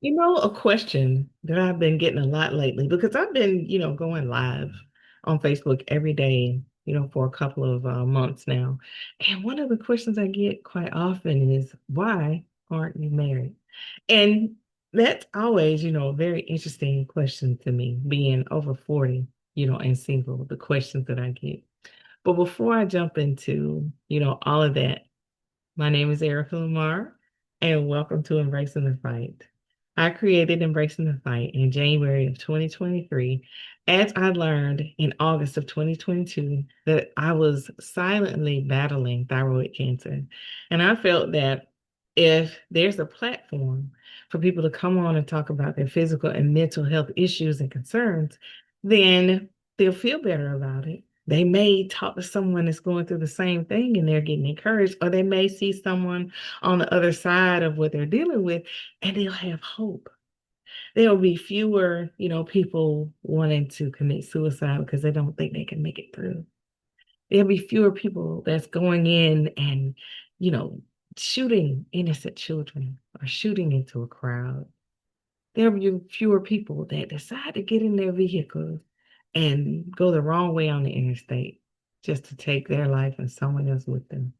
A question that I've been getting a lot lately because I've been, going live on Facebook every day, for a couple of months now. And one of the questions I get quite often is, why aren't you married? And that's always, a very interesting question to me, being over 40, and single, the questions that I get. But before I jump into, all of that, my name is Erica Lamar, and welcome to Embracing the Fight. I created Embracing the Fight in January of 2023 as I learned in August of 2022 that I was silently battling thyroid cancer. And I felt that if there's a platform for people to come on and talk about their physical and mental health issues and concerns, then they'll feel better about it. They may talk to someone that's going through the same thing and they're getting encouraged, or they may see someone on the other side of what they're dealing with and they'll have hope. There'll be fewer, people wanting to commit suicide because they don't think they can make it through. There'll be fewer people that's going in and, you know, shooting innocent children or shooting into a crowd. There'll be fewer people that decide to get in their vehicles and go the wrong way on the interstate just to take their life and someone else with them.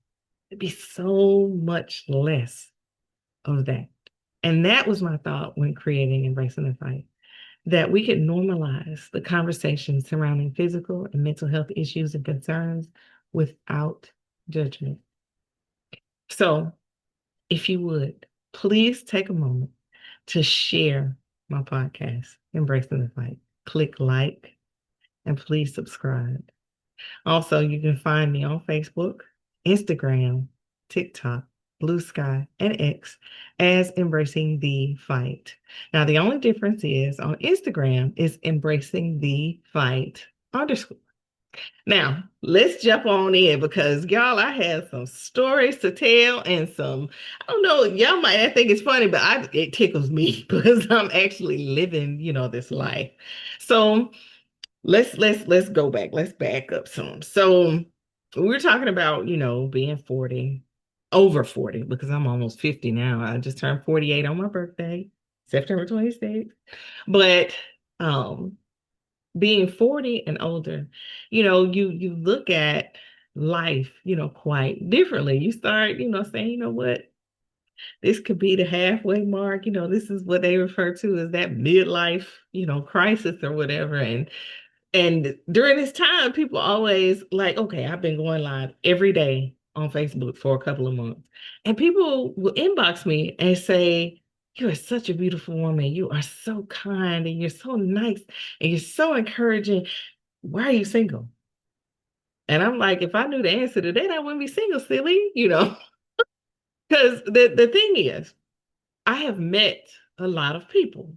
It'd be so much less of that. And that was my thought when creating Embracing the Fight, that we could normalize the conversation surrounding physical and mental health issues and concerns without judgment. So, if you would, please take a moment to share my podcast, Embracing the Fight. Click like and please subscribe. Also, you can find me on Facebook, Instagram, TikTok, Blue Sky, and X as Embracing the Fight. Now, the only difference is on Instagram is Embracing the Fight underscore. Now, let's jump on in because y'all, I have some stories to tell and I don't know, y'all might think it's funny, but it tickles me because I'm actually living, this life. So let's go back. Let's back up some. So we're talking about, being 40, over 40, because I'm almost 50 now. I just turned 48 on my birthday, September 26th. But um being 40 and older, you look at life, quite differently. You start, saying, what, this could be the halfway mark. This is what they refer to as that midlife, crisis or whatever. And during this time, people always like, okay, I've been going live every day on Facebook for a couple of months. And people will inbox me and say, you are such a beautiful woman. You are so kind and you're so nice and you're so encouraging. Why are you single? And I'm like, if I knew the answer to that, I wouldn't be single, silly, Because the thing is, I have met a lot of people.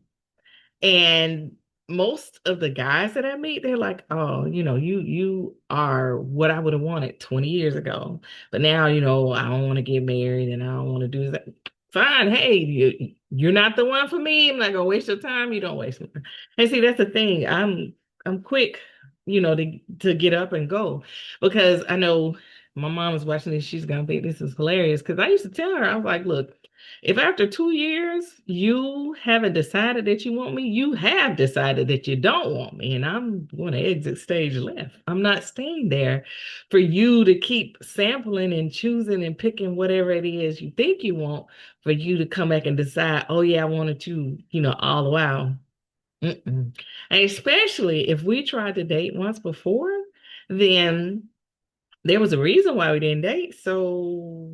And most of the guys that I meet, they're like, oh, you are what I would have wanted 20 years ago. But now, I don't want to get married and I don't want to do that. Fine. Hey, you're not the one for me. I'm not gonna waste your time. You don't waste mine. And see, that's the thing. I'm quick, to get up and go because I know my mom is watching this. She's gonna think this is hilarious because I used to tell her, I was like, look, if after 2 years you haven't decided that you want me, you have decided that you don't want me, and I'm going to exit stage left. I'm not staying there for you to keep sampling and choosing and picking whatever it is you think you want for you to come back and decide, oh yeah, I wanted you, all the while. Mm-mm. And especially if we tried to date once before, then there was a reason why we didn't date. So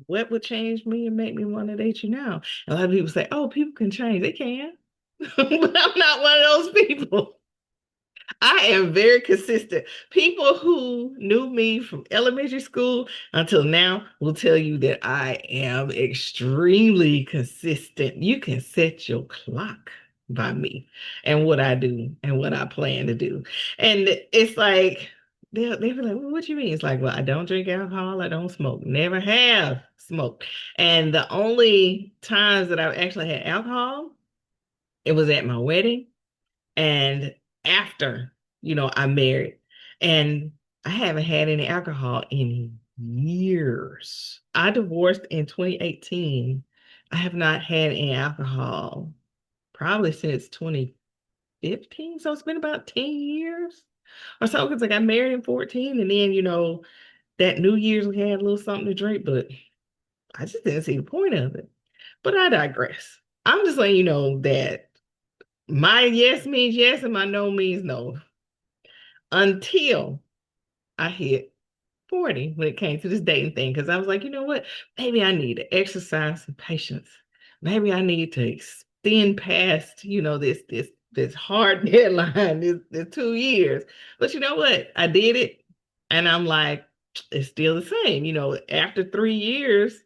what would change me and make me want to date you now? A lot of people say, oh, people can change. They can. But I'm not one of those people. I am very consistent. People who knew me from elementary school until now will tell you that I am extremely consistent. You can set your clock by me and what I do and what I plan to do. And it's like, they'll be like, well, what you mean? It's like, well, I don't drink alcohol. I don't smoke. Never have smoked. And the only times that I've actually had alcohol, it was at my wedding and after, I married. And I haven't had any alcohol in years. I divorced in 2018. I have not had any alcohol. probably since 2015. So it's been about 10 years or so because I got married in 14. And then, that New Year's we had a little something to drink, but I just didn't see the point of it. But I digress. I'm just letting you know that my yes means yes and my no means no until I hit 40 when it came to this dating thing. Because I was like, you know what? Maybe I need to exercise some patience. Maybe I need to extend past, this hard deadline, this 2 years. But you know what? I did it. And I'm like, it's still the same. After 3 years,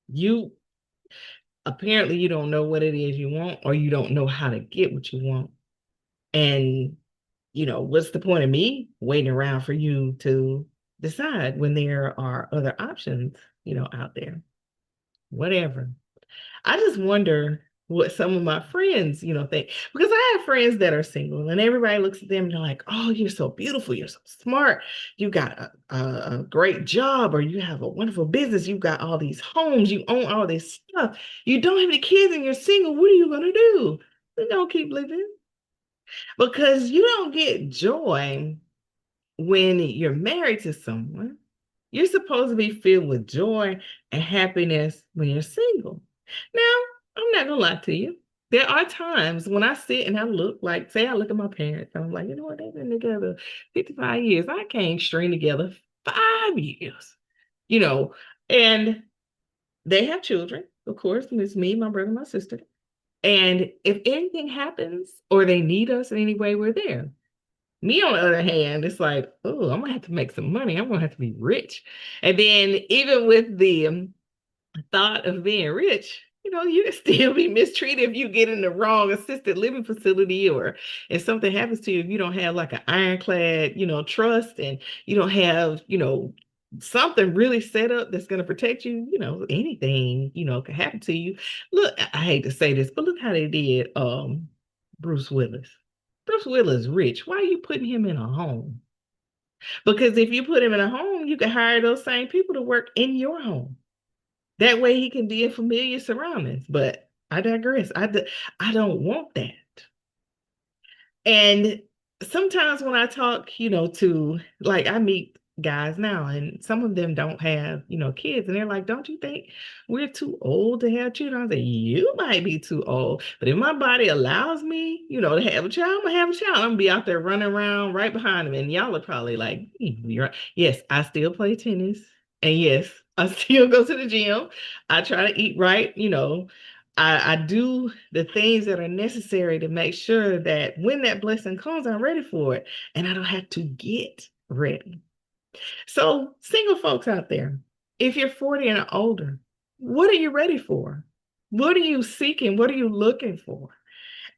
you apparently you don't know what it is you want, or you don't know how to get what you want. And what's the point of me waiting around for you to decide when there are other options, out there? Whatever. I just wonder what some of my friends, think. Because I have friends that are single and everybody looks at them and they're like, oh, you're so beautiful. You're so smart. You got a great job, or you have a wonderful business. You got all these homes. You own all this stuff. You don't have any kids and you're single. What are you going to do? Then don't keep living, because you don't get joy when you're married to someone. You're supposed to be filled with joy and happiness when you're single. Now, I'm not gonna lie to you. There are times when I sit and I look, like, say I look at my parents, and I'm like, you know what, they've been together 55 years. I can't string together 5 years, you know, and they have children, of course, and it's me, my brother, my sister. And if anything happens or they need us in any way, we're there. Me, on the other hand, it's like, oh, I'm gonna have to make some money. I'm gonna have to be rich. And then even with the thought of being rich, you can still be mistreated if you get in the wrong assisted living facility, or if something happens to you, if you don't have like an ironclad, trust, and you don't have, something really set up that's going to protect you, anything, can happen to you. Look, I hate to say this, but look how they did Bruce Willis. Bruce Willis rich. Why are you putting him in a home? Because if you put him in a home, you can hire those same people to work in your home. That way he can be in familiar surroundings. But I digress. I don't want that. And sometimes when I talk, to, like, I meet guys now and some of them don't have, kids. And they're like, don't you think we're too old to have children? I say, you might be too old. But if my body allows me, to have a child, I'm going to have a child. I'm going to be out there running around right behind them. And y'all are probably like, you're right. Yes, I still play tennis. And yes, I still go to the gym. I try to eat right, I do the things that are necessary to make sure that when that blessing comes, I'm ready for it and I don't have to get ready. So, single folks out there, if you're 40 and older, what are you ready for? What are you seeking? What are you looking for?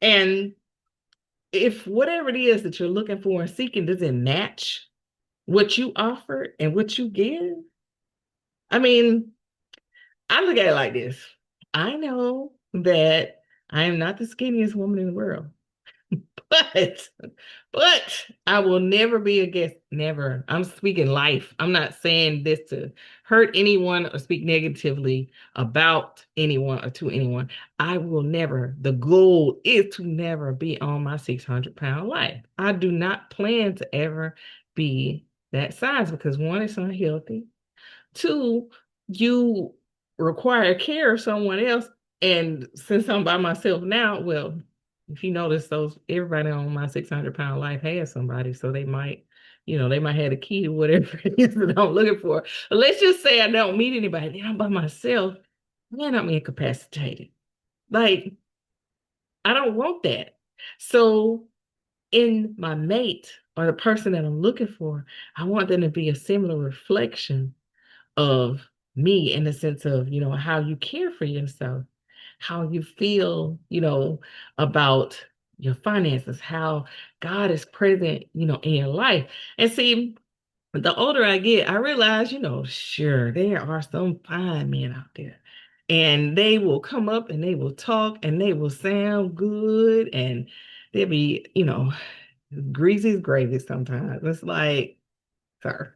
And if whatever it is that you're looking for and seeking doesn't match what you offer and what you give, I mean, I look at it like this. I know that I am not the skinniest woman in the world. But but I will never be a guest. Never. I'm speaking life. I'm not saying this to hurt anyone or speak negatively about anyone or to anyone. I will never. The goal is to never be on my 600-pound life. I do not plan to ever be that size because, one, it's unhealthy. Two, you require care of someone else. And since I'm by myself now, well, if you notice, those everybody on my 600-pound life has somebody, so they might have a key to whatever it is that I'm looking for. But let's just say I don't meet anybody, then I'm by myself, man, I'm incapacitated. Like, I don't want that. So in my mate or the person that I'm looking for, I want them to be a similar reflection of me, in the sense of, how you care for yourself, how you feel, about your finances, how God is present, in your life. And see, the older I get, I realize, sure, there are some fine men out there. And they will come up and they will talk and they will sound good and they'll be, greasy as gravy sometimes. It's like, sir.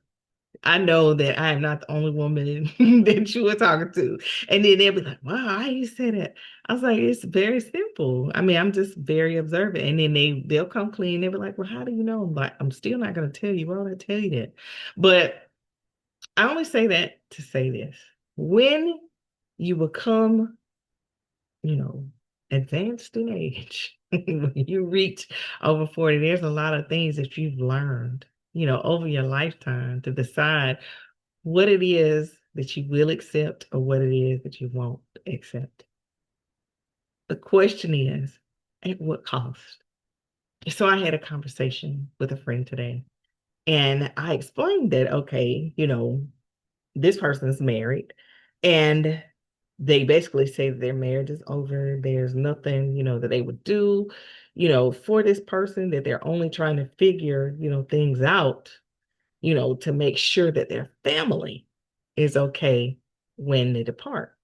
I know that I am not the only woman that you were talking to. And then they'll be like, wow, how you say that? I was like, it's very simple. I mean, I'm just very observant. And then they'll come clean. They'll be like, well, how do you know? I'm like, I'm still not gonna tell you. Why would I tell you that? But I only say that to say this. When you become, you know, advanced in age, when you reach over 40, there's a lot of things that you've learned, over your lifetime to decide what it is that you will accept or what it is that you won't accept. The question is, at what cost? So I had a conversation with a friend today, and I explained that, okay, this person is married, and they basically say that their marriage is over. There's nothing, that they would do, for this person, that they're only trying to figure, things out, to make sure that their family is okay when they depart.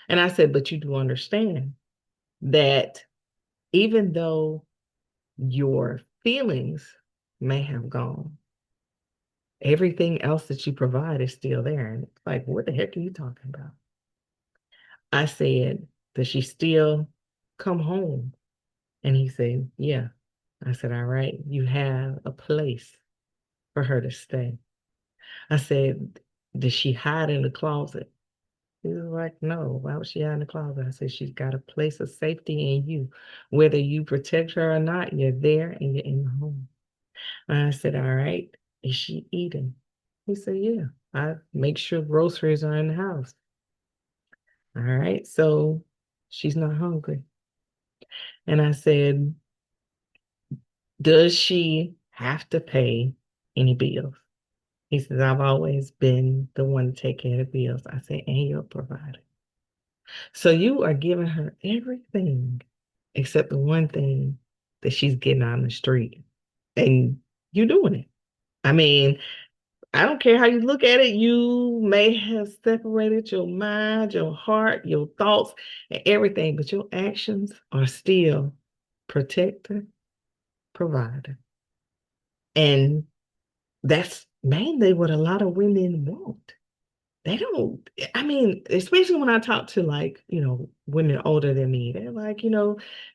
And I said, but you do understand that even though your feelings may have gone, everything else that you provide is still there. And it's like, what the heck are you talking about? I said, does she still come home? And he said, yeah. I said, all right, you have a place for her to stay. I said, does she hide in the closet? He was like, no, why would she hide in the closet? I said, she's got a place of safety in you. Whether you protect her or not, you're there and you're in the home. And I said, all right, is she eating? He said, yeah, I make sure groceries are in the house. All right, so she's not hungry. And I said, does she have to pay any bills? He says, I've always been the one to take care of the bills. I said, and you're a provider. So you are giving her everything except the one thing that she's getting on the street. And you're doing it. I mean, I don't care how you look at it. You may have separated your mind, your heart, your thoughts, and everything, but your actions are still protector, provider. And that's mainly what a lot of women want. They don't, I mean, especially when I talk to, like, women older than me, they're like,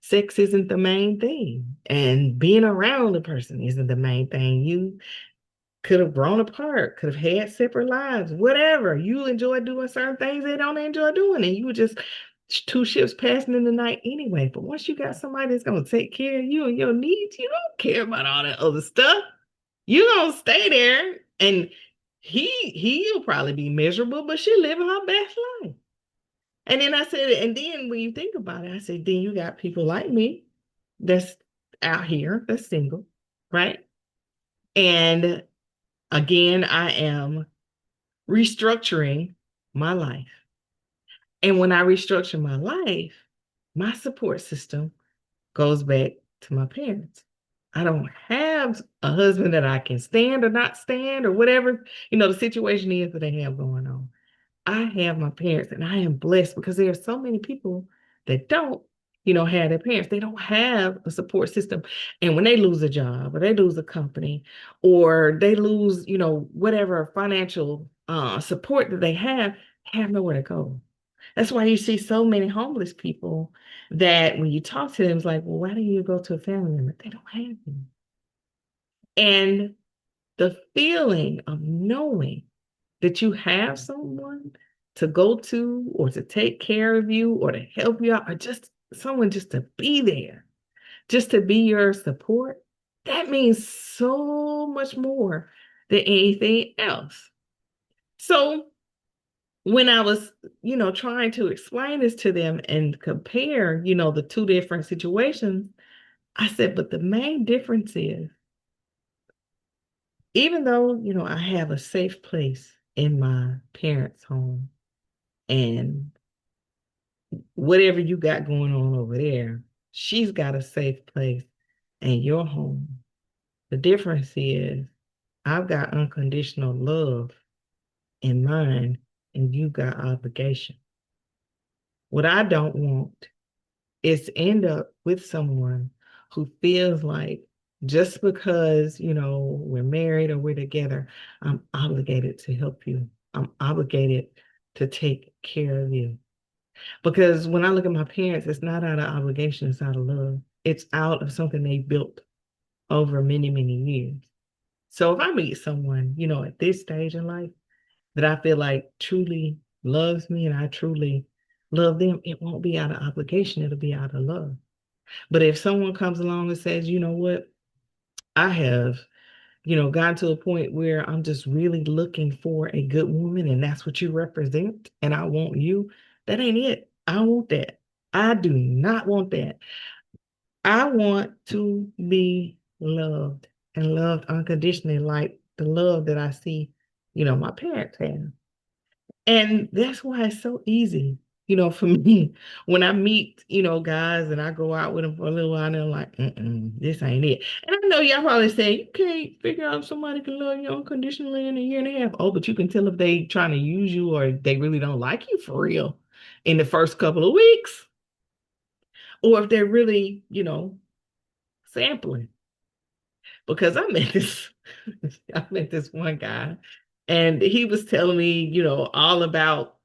sex isn't the main thing. And being around the person isn't the main thing. You could have grown apart, could have had separate lives, whatever. You enjoy doing certain things they don't enjoy doing, and you were just two ships passing in the night anyway. But once you got somebody that's gonna take care of you and your needs, you don't care about all that other stuff. You gonna stay there, and he'll probably be miserable, but she living her best life. And then I said, and then when you think about it, I said, then you got people like me that's out here that's single, right? And again, I am restructuring my life. And when I restructure my life, my support system goes back to my parents. I don't have a husband that I can stand or not stand or whatever, the situation is that they have going on. I have my parents, and I am blessed because there are so many people that don't, have their parents. They don't have a support system. And when they lose a job or they lose a company or they lose, whatever financial support that they have nowhere to go. That's why you see so many homeless people that when you talk to them, it's like, well, why do you go to a family member? They don't have them. And the feeling of knowing that you have someone to go to or to take care of you or to help you out or just someone just to be there, just to be your support, that means so much more than anything else. So when I was, trying to explain this to them and compare, the two different situations, I said, but the main difference is, even though, I have a safe place in my parents' home and whatever you got going on over there, she's got a safe place in your home. The difference is I've got unconditional love in mine and you got obligation. What I don't want is to end up with someone who feels like just because, we're married or we're together, I'm obligated to help you. I'm obligated to take care of you. Because when I look at my parents, it's not out of obligation, it's out of love. It's out of something they built over many, many years. So if I meet someone, at this stage in life that I feel like truly loves me and I truly love them, it won't be out of obligation, it'll be out of love. But if someone comes along and says, you know what, I have, gotten to a point where I'm just really looking for a good woman and that's what you represent and I want you, that ain't it. I want that. I do not want that. I want to be loved and loved unconditionally, like the love that I see, my parents have. And that's why it's so easy, for me when I meet, guys and I go out with them for a little while and they're like, this ain't it. And I know y'all probably say, you can't figure out if somebody can love you unconditionally in a year and a half. Oh, but you can tell if they trying to use you or they really don't like you for real in the first couple of weeks. Or if they're really, sampling. Because I met this one guy and he was telling me, all about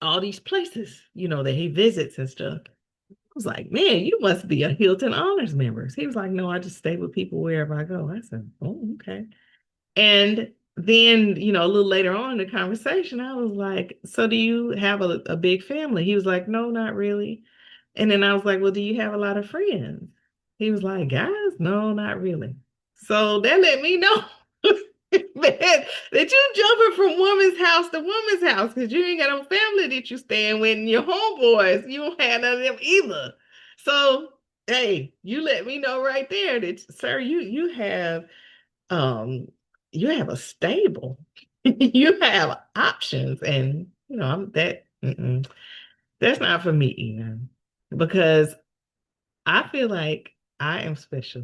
all these places, that he visits and stuff. I was like, man, you must be a Hilton Honors member. He was like, no, I just stay with people wherever I go. I said, oh, okay. And then, a little later on in the conversation, I was like, so do you have a big family? He was like, no, not really. And then I was like, well, do you have a lot of friends? He was like, guys, no, not really. So that let me know that you jumping from woman's house to woman's house because you ain't got no family that you staying with and your homeboys. You don't have none of them either. So, hey, you let me know right there that, sir, um you have a stable. You have options and I'm that's not for me either because I feel like I am special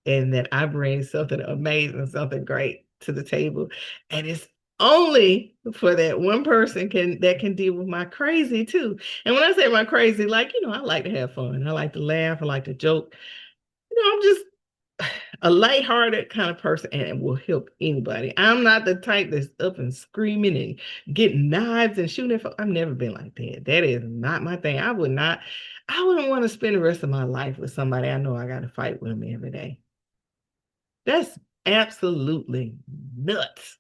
and that I bring something amazing, something great to the table. And it's only for that one person that can deal with my crazy too. And when I say my crazy, like, I like to have fun. I like to laugh. I like to joke. I'm just a lighthearted kind of person and will help anybody. I'm not the type that's up and screaming and getting knives and shooting. I've never been like that. That is not my thing. I wouldn't want to spend the rest of my life with somebody I know I got to fight with them every day. That's absolutely nuts.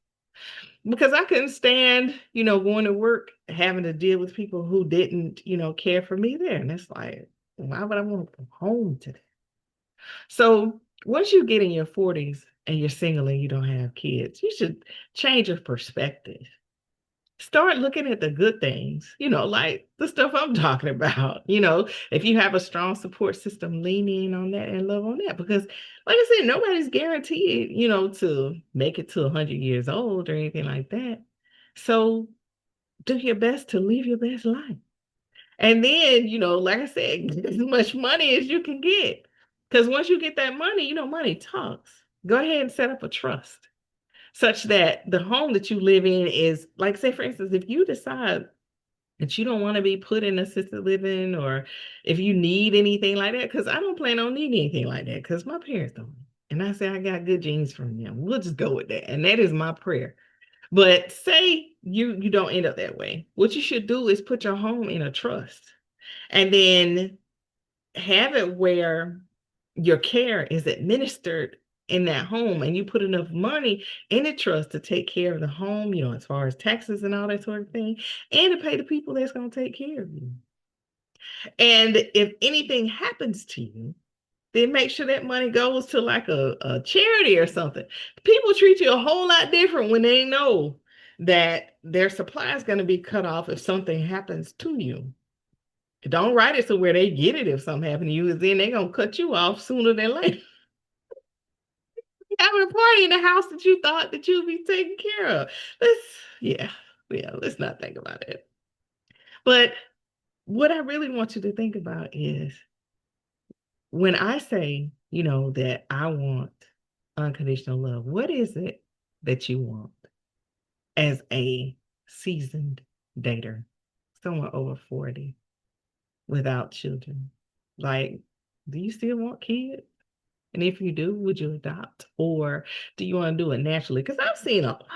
Because I couldn't stand, going to work, having to deal with people who didn't, care for me there. And it's like, why would I want to come home to that? So once you get in your 40s and you're single and you don't have kids, you should change your perspective. Start looking at the good things, like the stuff I'm talking about. If you have a strong support system, lean in on that and love on that. Because, like I said, nobody's guaranteed, to make it to 100 years old or anything like that. So do your best to live your best life. And then, like I said, get as much money as you can get. Because once you get that money, money talks. Go ahead and set up a trust such that the home that you live in is, like, say, for instance, if you decide that you don't want to be put in assisted living or if you need anything like that, because I don't plan on needing anything like that because my parents don't. And I say I got good genes from them. We'll just go with that. And that is my prayer. But say you don't end up that way. What you should do is put your home in a trust and then have it where your care is administered in that home and you put enough money in a trust to take care of the home, as far as taxes and all that sort of thing, and to pay the people that's going to take care of you. And if anything happens to you, then make sure that money goes to like a charity or something. People treat you a whole lot different when they know that their supply is going to be cut off if something happens to you. Don't write it so where they get it if something happened to you, is then they're gonna cut you off sooner than later. Having a party in the house that you thought that you'd be taken care of. Let's yeah, let's not think about it. But what I really want you to think about is when I say, that I want unconditional love, what is it that you want as a seasoned dater, someone over 40 without children? Like, do you still want kids? And if you do, would you adopt? Or do you want to do it naturally? Because I've seen a lot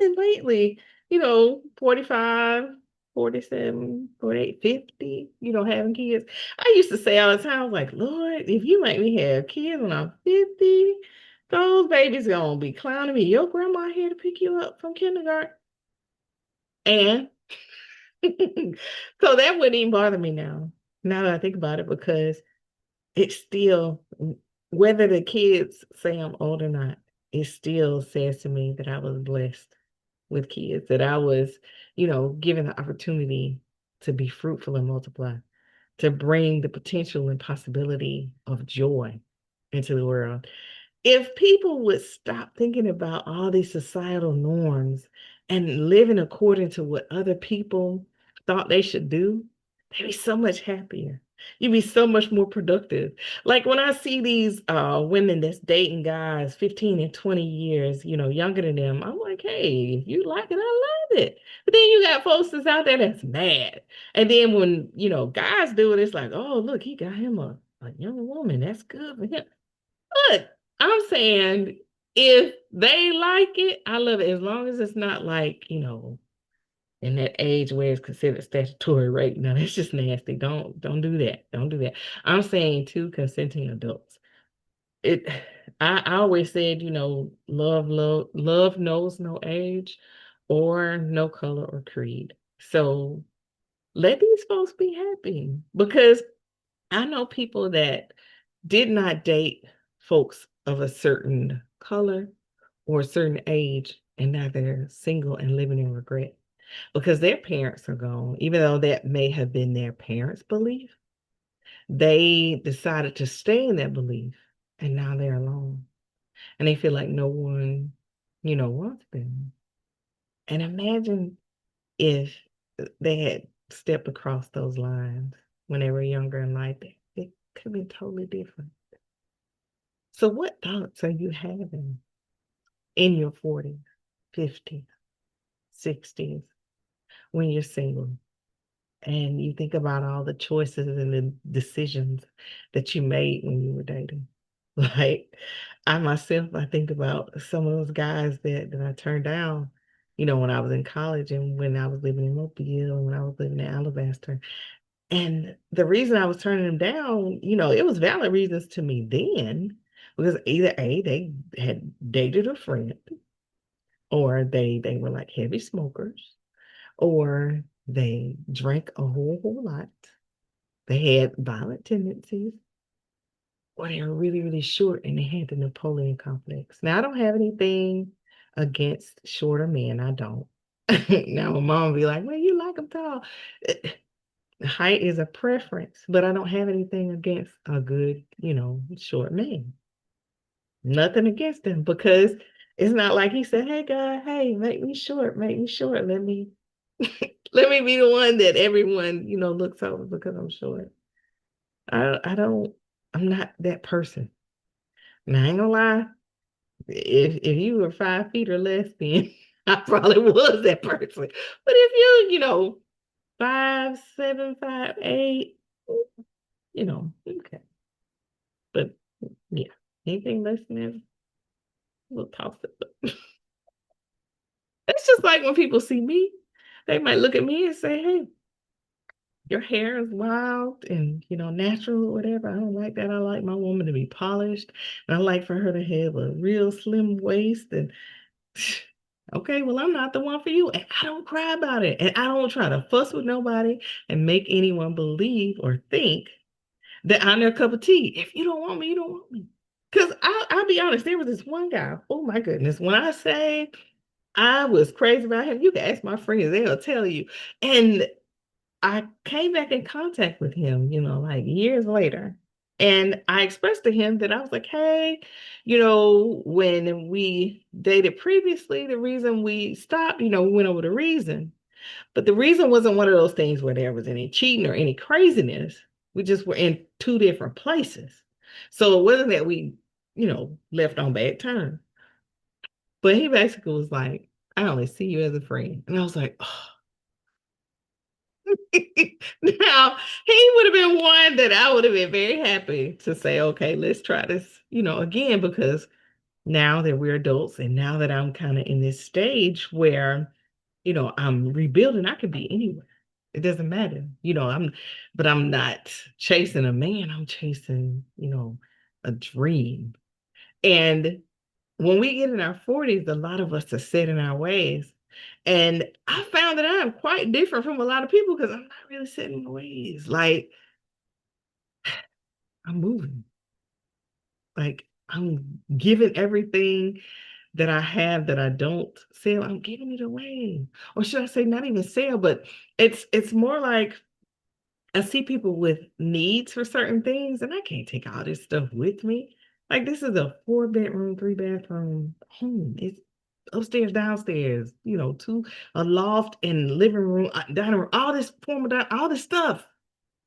and lately, 45, 47, 48, 50, having kids. I used to say all the time, like, Lord, if you make me have kids when I'm 50, those babies gonna be clowning me. Your grandma here to pick you up from kindergarten. And so that wouldn't even bother me now that I think about it, because it still, whether the kids say I'm old or not, it still says to me that I was blessed with kids, that I was, given the opportunity to be fruitful and multiply, to bring the potential and possibility of joy into the world. If people would stop thinking about all these societal norms and living according to what other people thought they should do, they'd be so much happier. You'd be so much more productive. Like when I see these women that's dating guys 15 and 20 years, younger than them, I'm like, hey, if you like it, I love it. But then you got folks that's out there that's mad. And then when, guys do it, it's like, oh, look, he got him a young woman. That's good for him. Look, I'm saying if they like it, I love it. As long as it's not like, in that age where it's considered statutory rape. No, that's just nasty. Don't do that. Don't do that. I'm saying two consenting adults. It I always said, love knows no age or no color or creed. So let these folks be happy, because I know people that did not date folks of a certain color or a certain age, and now they're single and living in regret because their parents are gone. Even though that may have been their parents' belief, they decided to stay in that belief, and now they're alone. And they feel like no one, wants them. And imagine if they had stepped across those lines when they were younger in life. It could have been totally different. So, what thoughts are you having in your 40s, 50s, 60s when you're single and you think about all the choices and the decisions that you made when you were dating? Like, I think about some of those guys that I turned down, when I was in college and when I was living in Mobile and when I was living in Alabaster. And the reason I was turning them down, it was valid reasons to me then, because either A, they had dated a friend, or they were like heavy smokers, or they drank a whole lot. They had violent tendencies, or they were really, really short and they had the Napoleon complex. Now, I don't have anything against shorter men. I don't. Now, my mom would be like, well, you like them tall. Height is a preference, but I don't have anything against a good, short man. Nothing against him, because it's not like he said, "Hey, God, hey, make me short. Let me, let me be the one that everyone, looks over because I'm short." I don't. I'm not that person. And I ain't gonna lie. If you were 5 feet or less, then I probably was that person. But if you 5'7", 5'8", okay. But yeah, anything less than that, we'll toss it. It's just like when people see me, they might look at me and say, hey, your hair is wild and, natural or whatever. I don't like that. I like my woman to be polished. And I like for her to have a real slim waist. And okay, well, I'm not the one for you. And I don't cry about it. And I don't try to fuss with nobody and make anyone believe or think that I'm their cup of tea. If you don't want me, you don't want me. Because I'll be honest, there was this one guy. Oh my goodness. When I say I was crazy about him, you can ask my friends, they'll tell you. And I came back in contact with him, like years later. And I expressed to him that I was like, hey, when we dated previously, the reason we stopped, we went over the reason. But the reason wasn't one of those things where there was any cheating or any craziness. We just were in two different places. So it wasn't that we, left on bad terms. But he basically was like, I only see you as a friend. And I was like, oh, Now, he would have been one that I would have been very happy to say, okay, let's try this, again, because now that we're adults and now that I'm kind of in this stage where, I'm rebuilding, I could be anywhere. It doesn't matter. But I'm not chasing a man, I'm chasing, a dream. And when we get in our 40s, a lot of us are set in our ways. And I found that I'm quite different from a lot of people because I'm not really set in my ways. Like, I'm moving. Like, I'm giving everything that I have that I don't sell, I'm giving it away. Or should I say not even sell, but it's more like I see people with needs for certain things, and I can't take all this stuff with me. Like, this is a 4 bedroom, 3 bathroom home. It's upstairs, downstairs, two a loft and living room, dining room, all this all this stuff.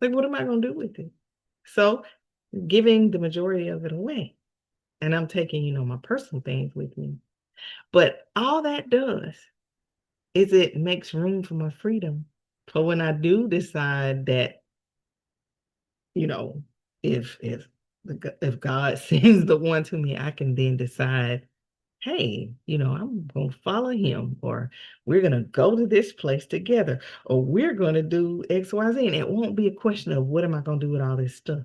Like, what am I gonna do with it? So, giving the majority of it away. And I'm taking, my personal things with me. But all that does is it makes room for my freedom. For when I do decide that, you know, if God sends the one to me, I can then decide, hey, I'm gonna follow him, or we're gonna go to this place together, or we're gonna do X, Y, Z. And it won't be a question of what am I gonna do with all this stuff?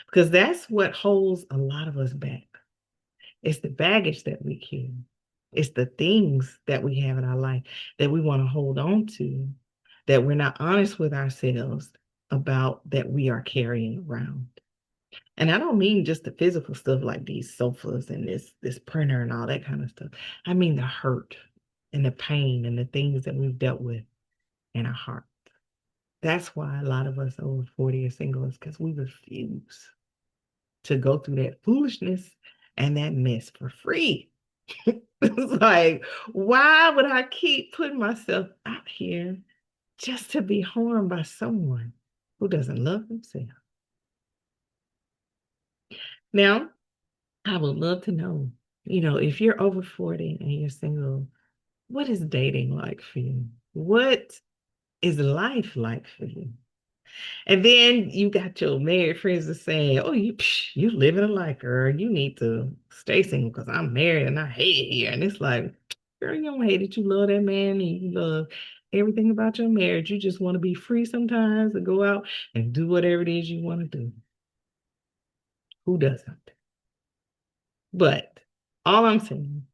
Because that's what holds a lot of us back. It's the baggage that we carry. It's the things that we have in our life that we want to hold on to, that we're not honest with ourselves about, that we are carrying around. And I don't mean just the physical stuff like these sofas and this printer and all that kind of stuff. I mean the hurt and the pain and the things that we've dealt with in our heart. That's why a lot of us over 40 are single, is because we refuse to go through that foolishness and that mess for free. It's like, why would I keep putting myself out here just to be harmed by someone who doesn't love himself? Now, I would love to know, if you're over 40 and you're single, what is dating like for you? What is life like for you? And then you got your married friends that say, "Oh, you living a life, girl. You need to stay single because I'm married and I hate it here." And it's like, girl, you don't hate it. You love that man and you love everything about your marriage. You just want to be free sometimes to go out and do whatever it is you want to do. Who doesn't? But all I'm saying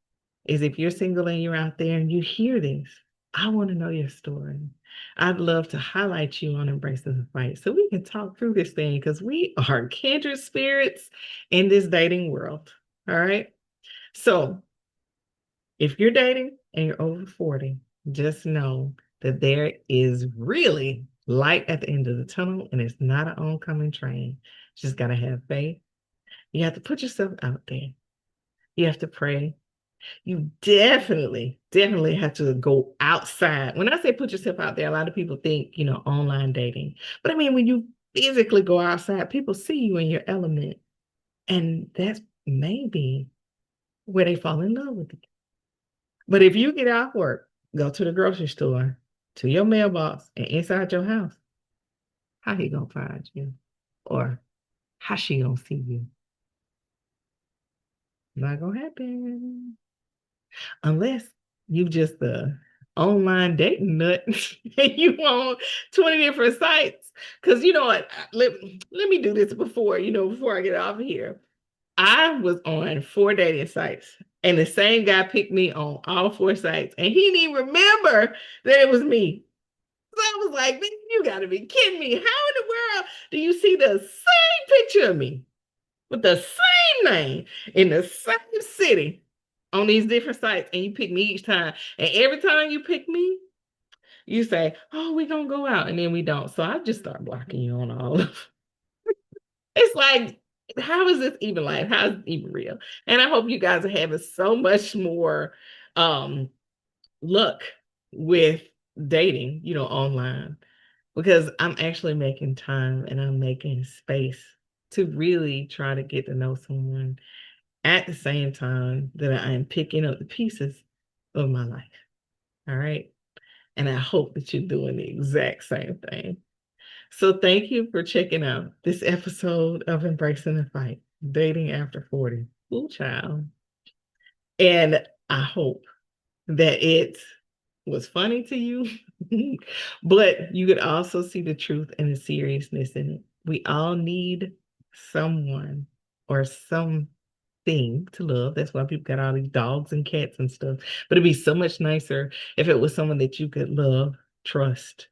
is, if you're single and you're out there and you hear this, I want to know your story. I'd love to highlight you on Embracing the Fight so we can talk through this thing, because we are kindred spirits in this dating world. All right. So if you're dating and you're over 40, just know that there is really light at the end of the tunnel, and it's not an oncoming train. You just got to have faith. You have to put yourself out there. You have to pray. You definitely have to go outside. When I say put yourself out there, a lot of people think, online dating. But I mean, when you physically go outside, people see you in your element. And that's maybe where they fall in love with you. But if you get off work, go to the grocery store, to your mailbox, and inside your house, how he gonna find you? Or how she gonna see you? Not gonna happen. Unless you just online dating nut and you on 20 different sites. Because you know what? Let me do this before I get off of here. I was on 4 dating sites, and the same guy picked me on all 4 sites, and he didn't even remember that it was me. So I was like, "Man, you got to be kidding me. How in the world do you see the same picture of me with the same name in the same city on these different sites, and you pick me each time? And every time you pick me, you say, oh, we're going to go out, and then we don't. So I just start blocking you on all of. It's like, how is this even life? How is it even real? And I hope you guys are having so much more um, luck with dating, online, because I'm actually making time and I'm making space to really try to get to know someone at the same time that I am picking up the pieces of my life. All right. And I hope that you're doing the exact same thing. So thank you for checking out this episode of Embracing the Fight, Dating After 40. Ooh, child. And I hope that it was funny to you, but you could also see the truth and the seriousness in it. We all need someone or something to love. That's why people got all these dogs and cats and stuff. But it'd be so much nicer if it was someone that you could love, trust,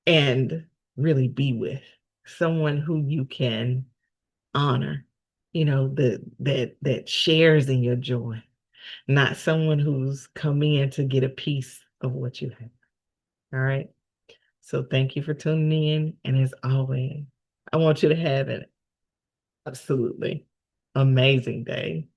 and really be with. Someone who you can honor, that shares in your joy, not someone who's come in to get a piece of what you have. All right. So thank you for tuning in. And as always, I want you to have an absolutely amazing day.